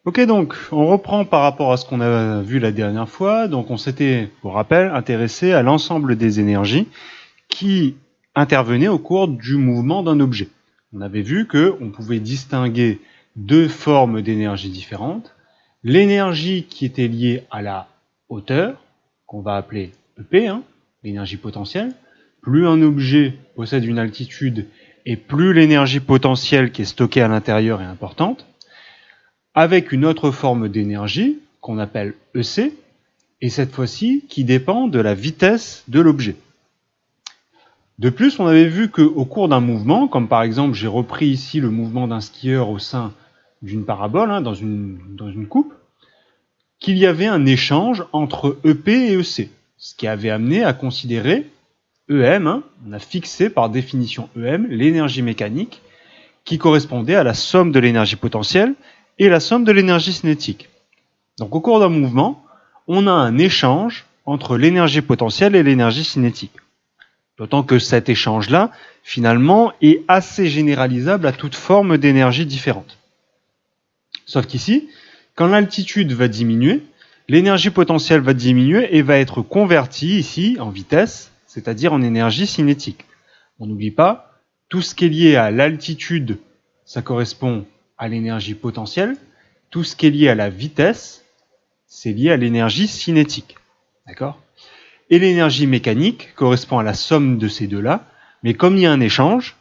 Ok, donc on reprend par rapport à ce qu'on a vu la dernière fois. Donc on s'était, pour rappel, intéressé à l'ensemble des énergies qui intervenaient au cours du mouvement d'un objet. On avait vu qu'on pouvait distinguer deux formes d'énergie différentes. L'énergie qui était liée à la hauteur, qu'on va appeler EP, l'énergie potentielle. Plus un objet possède une altitude et plus l'énergie potentielle qui est stockée à l'intérieur est importante, avec une autre forme d'énergie qu'on appelle EC, et cette fois-ci qui dépend de la vitesse de l'objet. De plus, on avait vu qu'au cours d'un mouvement, comme par exemple j'ai repris ici le mouvement d'un skieur au sein d'une parabole, dans une coupe, qu'il y avait un échange entre EP et EC, ce qui avait amené à considérer EM, on a fixé par définition EM l'énergie mécanique qui correspondait à la somme de l'énergie potentielle et la somme de l'énergie cinétique. Donc au cours d'un mouvement, on a un échange entre l'énergie potentielle et l'énergie cinétique. D'autant que cet échange-là, finalement, est assez généralisable à toute forme d'énergie différente. Sauf qu'ici, quand l'altitude va diminuer, l'énergie potentielle va diminuer et va être convertie ici en vitesse, c'est-à-dire en énergie cinétique. On n'oublie pas, tout ce qui est lié à l'altitude, ça correspond à l'énergie potentielle. Tout ce qui est lié à la vitesse, c'est lié à l'énergie cinétique. D'accord ? Et l'énergie mécanique correspond à la somme de ces deux-là. Mais comme il y a un échange,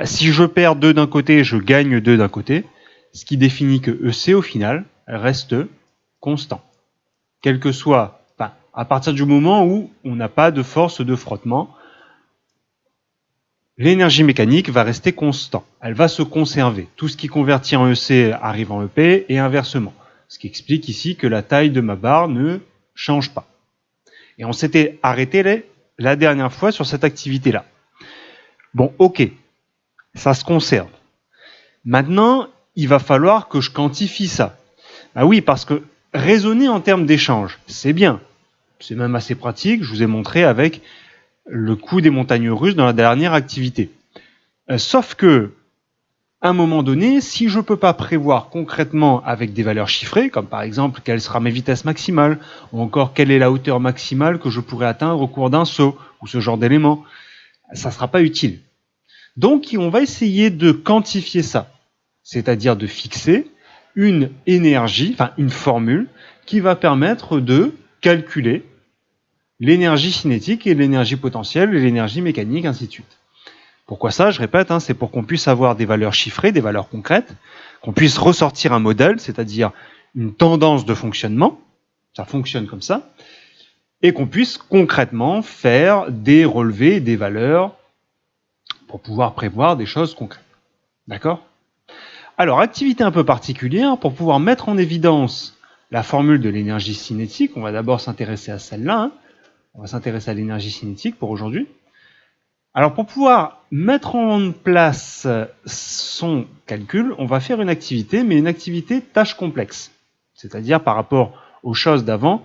si je perds 2 d'un côté, je gagne 2 d'un côté, ce qui définit que EC, au final, reste constant. Quel que soit, à partir du moment où on n'a pas de force de frottement, l'énergie mécanique va rester constant. Elle va se conserver. Tout ce qui convertit en EC arrive en EP et inversement. Ce qui explique ici que la taille de ma barre ne change pas. Et on s'était arrêté la dernière fois sur cette activité-là. Bon, ok, ça se conserve. Maintenant, il va falloir que je quantifie ça. Oui, parce que raisonner en termes d'échange, c'est bien. C'est même assez pratique, je vous ai montré avec le coût des montagnes russes dans la dernière activité. Sauf que, à un moment donné, si je ne peux pas prévoir concrètement avec des valeurs chiffrées, comme par exemple quelle sera ma vitesse maximale, ou encore quelle est la hauteur maximale que je pourrais atteindre au cours d'un saut, ou ce genre d'éléments, ça ne sera pas utile. Donc on va essayer de quantifier ça, c'est-à-dire de fixer une énergie, une formule qui va permettre de calculer l'énergie cinétique et l'énergie potentielle et l'énergie mécanique, ainsi de suite. Pourquoi ça? Je répète, c'est pour qu'on puisse avoir des valeurs chiffrées, des valeurs concrètes, qu'on puisse ressortir un modèle, c'est-à-dire une tendance de fonctionnement, ça fonctionne comme ça, et qu'on puisse concrètement faire des relevés, des valeurs, pour pouvoir prévoir des choses concrètes. D'accord? Alors, activité un peu particulière, pour pouvoir mettre en évidence la formule de l'énergie cinétique, on va d'abord s'intéresser à celle-là, on va s'intéresser à l'énergie cinétique pour aujourd'hui. Alors pour pouvoir mettre en place son calcul, on va faire une activité, mais une activité tâche complexe. C'est-à-dire par rapport aux choses d'avant,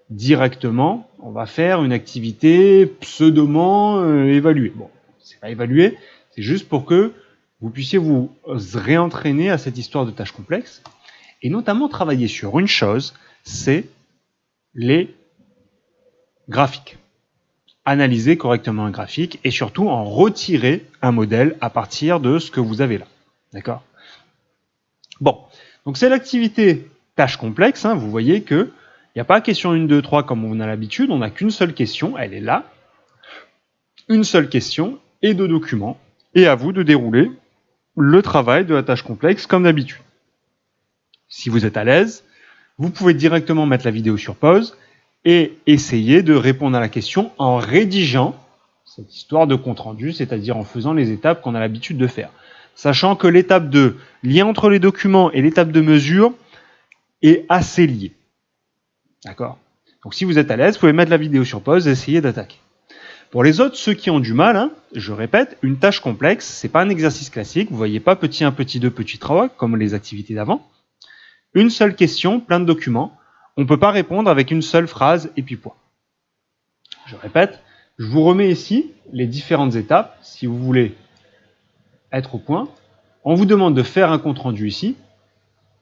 directement, on va faire une activité pseudoment évaluée. Bon, c'est pas évalué, c'est juste pour que vous puissiez vous réentraîner à cette histoire de tâche complexe, et notamment travailler sur une chose, c'est les graphiques. Analyser correctement un graphique et surtout en retirer un modèle à partir de ce que vous avez là. D'accord? Bon, donc c'est l'activité tâche complexe. Vous voyez qu'il n'y a pas question 1, 2, 3 comme on a l'habitude, on n'a qu'une seule question, elle est là. Une seule question et 2 documents. Et à vous de dérouler le travail de la tâche complexe comme d'habitude. Si vous êtes à l'aise, vous pouvez directement mettre la vidéo sur pause et essayer de répondre à la question en rédigeant cette histoire de compte-rendu, c'est-à-dire en faisant les étapes qu'on a l'habitude de faire. Sachant que l'étape de lien entre les documents et l'étape de mesure est assez liée. D'accord? Donc si vous êtes à l'aise, vous pouvez mettre la vidéo sur pause et essayer d'attaquer. Pour les autres, ceux qui ont du mal, je répète, une tâche complexe, c'est pas un exercice classique, vous voyez pas petit 1, petit 2, petit 3, comme les activités d'avant. Une seule question, plein de documents. On ne peut pas répondre avec une seule phrase et puis point. Je répète, je vous remets ici les différentes étapes, si vous voulez être au point. On vous demande de faire un compte-rendu ici.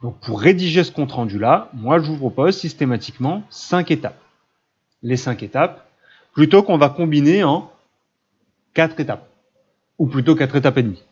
Donc pour rédiger ce compte-rendu-là, moi je vous propose systématiquement 5 étapes. Les 5 étapes, plutôt qu'on va combiner en 4 étapes, ou plutôt 4 étapes et demie.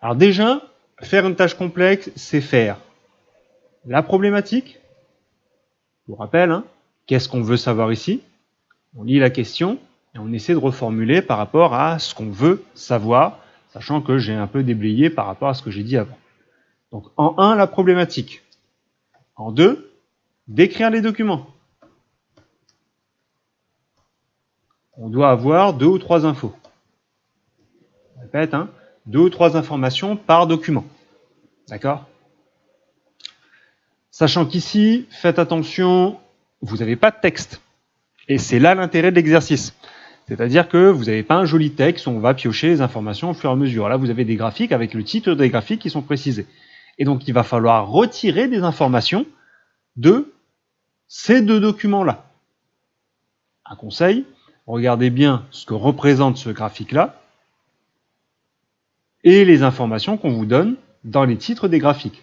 Alors déjà, faire une tâche complexe, c'est faire la problématique. Je vous rappelle, hein, qu'est-ce qu'on veut savoir ici? On lit la question et on essaie de reformuler par rapport à ce qu'on veut savoir, sachant que j'ai un peu déblayé par rapport à ce que j'ai dit avant. Donc en 1, la problématique. En 2, décrire les documents. On doit avoir 2 ou 3 infos. Je répète, hein, 2 ou 3 informations par document. D'accord? Sachant qu'ici, faites attention, vous n'avez pas de texte. Et c'est là l'intérêt de l'exercice. C'est-à-dire que vous n'avez pas un joli texte où on va piocher les informations au fur et à mesure. Là, vous avez des graphiques avec le titre des graphiques qui sont précisés. Et donc, il va falloir retirer des informations de ces 2 documents-là. Un conseil, regardez bien ce que représente ce graphique-là et les informations qu'on vous donne dans les titres des graphiques.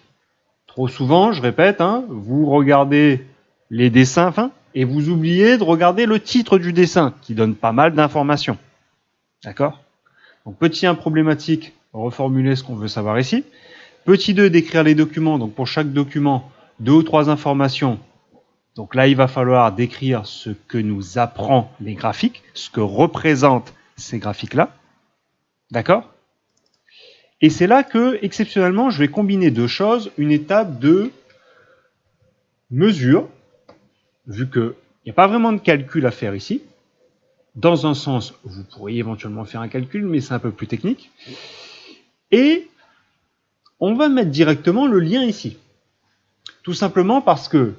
Trop souvent, je répète, hein, vous regardez les dessins et vous oubliez de regarder le titre du dessin qui donne pas mal d'informations. D'accord? Donc petit 1 problématique, reformuler ce qu'on veut savoir ici. Petit 2, décrire les documents. Donc pour chaque document, 2 ou 3 informations. Donc là, il va falloir décrire ce que nous apprend les graphiques, ce que représentent ces graphiques-là. D'accord? Et c'est là que, exceptionnellement, je vais combiner 2 choses. Une étape de mesure, vu qu'il n'y a pas vraiment de calcul à faire ici. Dans un sens, vous pourriez éventuellement faire un calcul, mais c'est un peu plus technique. Et on va mettre directement le lien ici. Tout simplement parce que,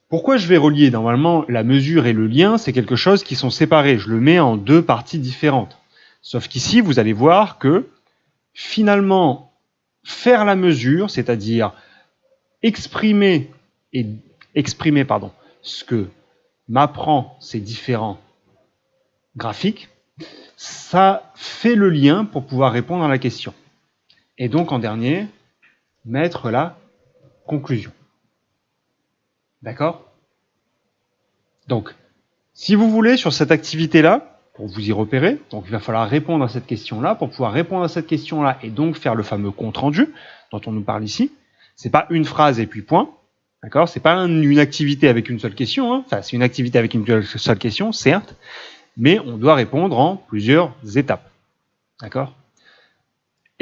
pourquoi je vais relier? Normalement, la mesure et le lien, c'est quelque chose qui sont séparés. Je le mets en 2 parties différentes. Sauf qu'ici, vous allez voir que, finalement, faire la mesure, c'est-à-dire exprimer ce que m'apprend ces différents graphiques, ça fait le lien pour pouvoir répondre à la question. Et donc, en dernier, mettre la conclusion. D'accord? Donc, si vous voulez, sur cette activité-là, pour vous y repérer, donc il va falloir répondre à cette question-là. Pour pouvoir répondre à cette question-là et donc faire le fameux compte-rendu dont on nous parle ici, c'est pas une phrase et puis point. D'accord? C'est pas une activité avec une seule question. Hein. Enfin, c'est une activité avec une seule question, certes, mais on doit répondre en plusieurs étapes. D'accord?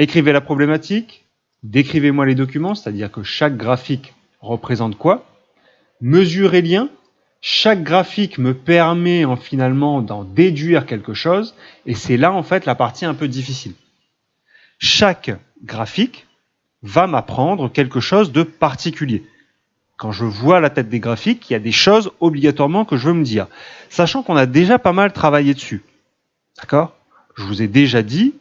Écrivez la problématique, décrivez-moi les documents, c'est-à-dire que chaque graphique représente quoi? Mesurez lien. Chaque graphique me permet finalement d'en déduire quelque chose, et c'est là en fait la partie un peu difficile. Chaque graphique va m'apprendre quelque chose de particulier. Quand je vois la tête des graphiques, il y a des choses obligatoirement que je veux me dire, sachant qu'on a déjà pas mal travaillé dessus. D'accord? Je vous ai déjà dit,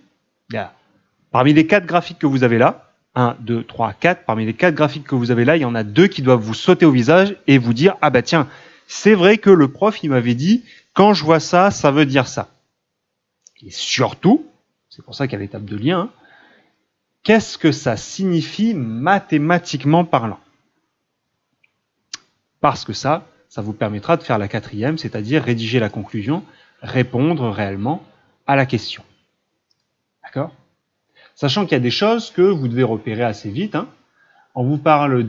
parmi les 4 graphiques que vous avez là, 1, 2, 3, 4, parmi les 4 graphiques que vous avez là, il y en a 2 qui doivent vous sauter au visage et vous dire « Ah bah tiens, c'est vrai que le prof, il m'avait dit, quand je vois ça, ça veut dire ça. » Et surtout, c'est pour ça qu'il y a l'étape de lien, hein, qu'est-ce que ça signifie mathématiquement parlant? Parce que ça vous permettra de faire la 4e, c'est-à-dire rédiger la conclusion, répondre réellement à la question. D'accord? Sachant qu'il y a des choses que vous devez repérer assez vite. Hein. On vous parle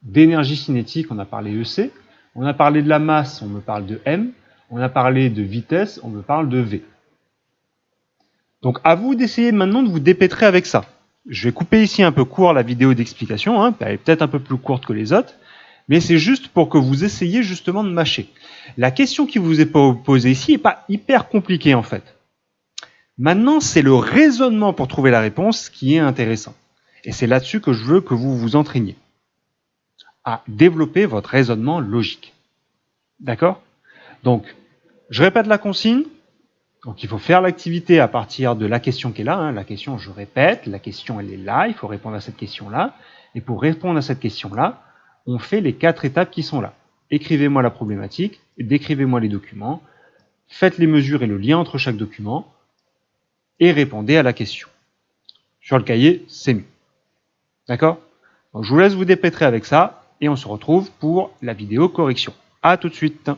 d'énergie cinétique, on a parlé EC. On a parlé de la masse, on me parle de M. On a parlé de vitesse, on me parle de V. Donc à vous d'essayer maintenant de vous dépêtrer avec ça. Je vais couper ici un peu court la vidéo d'explication, hein, elle est peut-être un peu plus courte que les autres, mais c'est juste pour que vous essayiez justement de mâcher. La question qui vous est posée ici n'est pas hyper compliquée en fait. Maintenant, c'est le raisonnement pour trouver la réponse qui est intéressant. Et c'est là-dessus que je veux que vous vous entraîniez à développer votre raisonnement logique. D'accord? Donc, je répète la consigne. Donc, il faut faire l'activité à partir de la question qui est là. Hein. La question, je répète, la question, elle est là. Il faut répondre à cette question-là. Et pour répondre à cette question-là, on fait les 4 étapes qui sont là. Écrivez-moi la problématique, décrivez-moi les documents, faites les mesures et le lien entre chaque document, et répondez à la question. Sur le cahier, c'est mieux. D'accord? Donc, je vous laisse vous dépêtrer avec ça et on se retrouve pour la vidéo correction. À tout de suite.